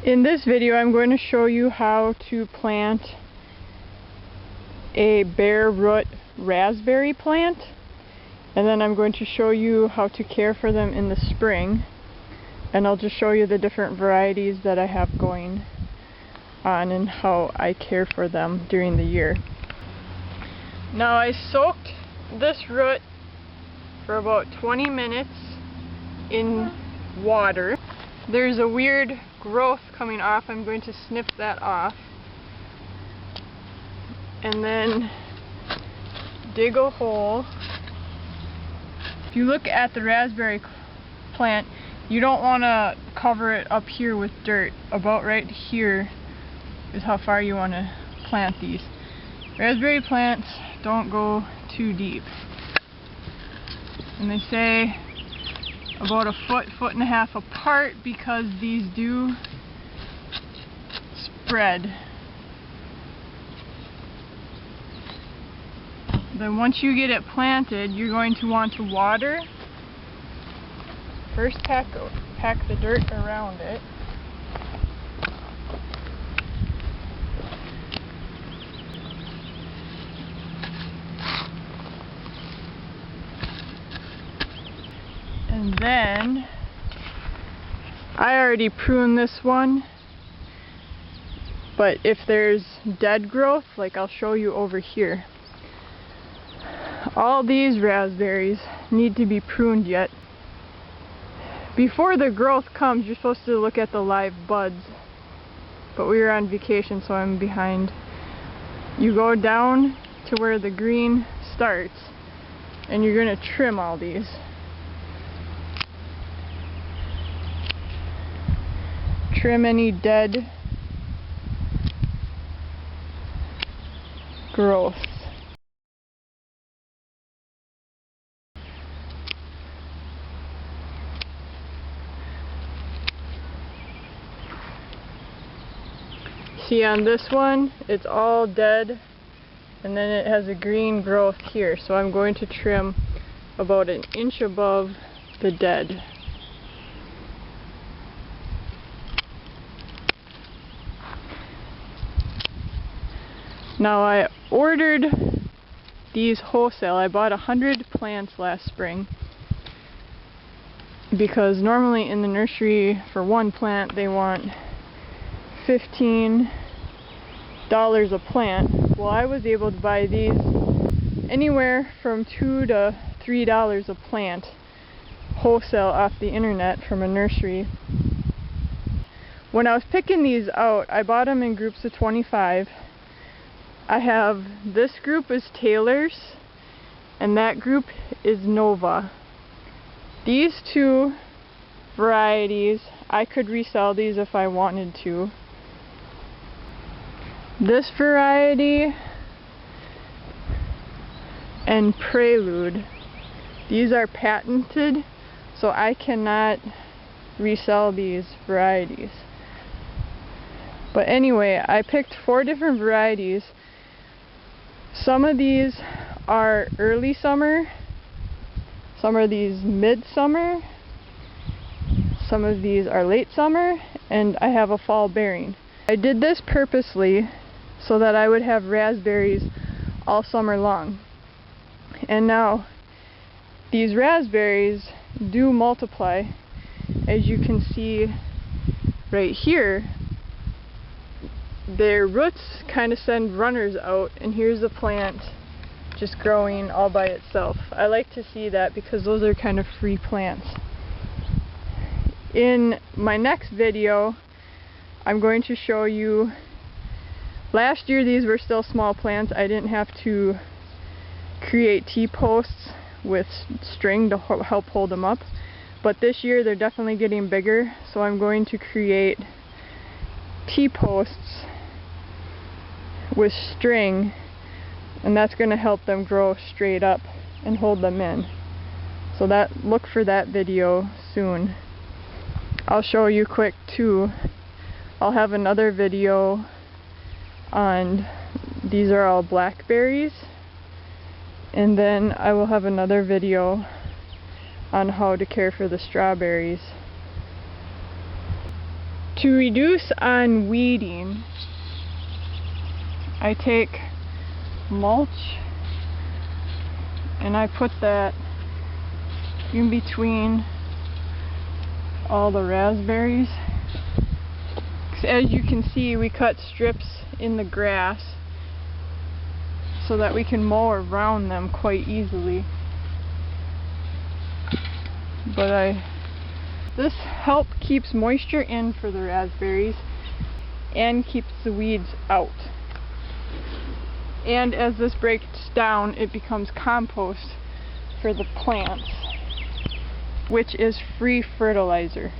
In this video, I'm going to show you how to plant a bare root raspberry plant, and then I'm going to show you how to care for them in the spring, and I'll just show you the different varieties that I have going on and how I care for them during the year. Now, I soaked this root for about 20 minutes in water. There's a weird growth coming off. I'm going to snip that off and then dig a hole. If you look at the raspberry plant, you don't want to cover it up here with dirt. About right here is how far you want to plant these. Raspberry plants don't go too deep, and they say about a foot and a half apart, because these do spread. Then once you get it planted, you're going to want to water. First pack the dirt around it. And then, I already pruned this one, but if there's dead growth, like I'll show you over here, all these raspberries need to be pruned yet. Before the growth comes, you're supposed to look at the live buds, but we were on vacation, so I'm behind. You go down to where the green starts, and you're going to trim all these. Trim any dead growth. See, on this one, it's all dead, and then it has a green growth here, so I'm going to trim about an inch above the dead. Now, I ordered these wholesale. I bought 100 plants last spring, because normally in the nursery for one plant they want $15 a plant. Well, I was able to buy these anywhere from $2 to $3 a plant wholesale off the internet from a nursery. When I was picking these out, I bought them in groups of 25. I have this group is Taylor's, and that group is Nova. These two varieties, I could resell these if I wanted to. This variety and Prelude, these are patented, so I cannot resell these varieties. But anyway, I picked 4 different varieties. Some of these are early summer, some of these mid-summer, some of these are late summer, and I have a fall bearing. I did this purposely so that I would have raspberries all summer long. And now, these raspberries do multiply. As you can see right here, their roots kind of send runners out, and here's a plant just growing all by itself. I like to see that because those are kind of free plants. In my next video, I'm going to show you, last year these were still small plants. I didn't have to create T-posts with string to help hold them up, but this year they're definitely getting bigger, so I'm going to create T-posts with string, and that's going to help them grow straight up and hold them in. So look for that video soon. I'll show you quick too. I'll have another video on, these are all blackberries, and then I will have another video on how to care for the strawberries. To reduce on weeding, I take mulch and I put that in between all the raspberries. 'Cause as you can see, we cut strips in the grass so that we can mow around them quite easily. But this help keeps moisture in for the raspberries and keeps the weeds out. And as this breaks down, it becomes compost for the plants, which is free fertilizer.